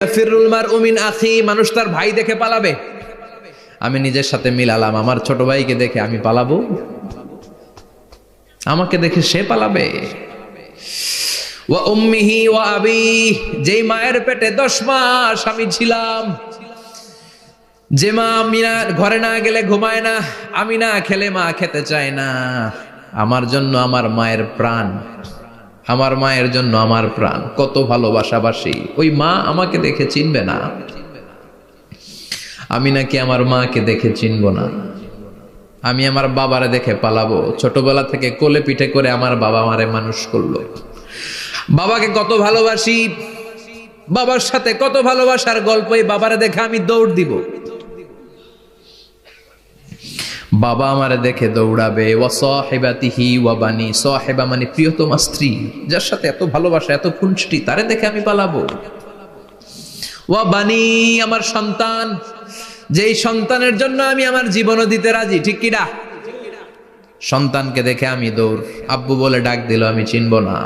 ফিরুল মারউ মিন আখি, মানুষ তার ভাই দেখে পালাবে। আমি নিজের সাথে মিলালাম, আমার ছোট ভাইকে দেখে আমি পালাবো? আমাকে দেখে সে পালাবে? ওয়া উম্মিহি ওয়া আবি, যেই মায়ের পেটে 10 মাস আমি ছিলাম, যে মা আমি না ঘরে না গেলে ঘুমায় না, আমি না খেলে মা খেতে চায় না, আমার জন্য আমার মায়ের প্রাণ, আমার মায়ের জন্য আমার প্রাণ, কত ভালোবাসাবাসী। ওই মা আমাকে দেখে চিনবে না, আমি নাকি আমার মাকে দেখে চিনব না? আমি আমার বাবারে দেখে পালাবো? ছোটবেলা থেকে কোলে পিঠে করে আমার বাবা আমারে মানুষ করলো, বাবাকে কত ভালোবাসি, বাবার সাথে কত ভালোবাসার গল্প, এই বাবারে দেখে আমি দৌড় দিব? বাবা আমারে দেখে দৌড়াবে। ওয়া সাহিবাতিহি ওয়া বানি, সাহিবা মানে প্রিয়তমা স্ত্রী, যার সাথে এত ভালোবাসা এত খুনসুটি, তারে দেখে আমি পালাবো? ওয়া বানি, আমার সন্তান, যেই সন্তানের জন্য আমি আমার জীবনও দিতে রাজি, ঠিক কিনা? সন্তানকে দেখে আমি দৌড়, আব্বু বলে ডাক দিল আমি চিনব না।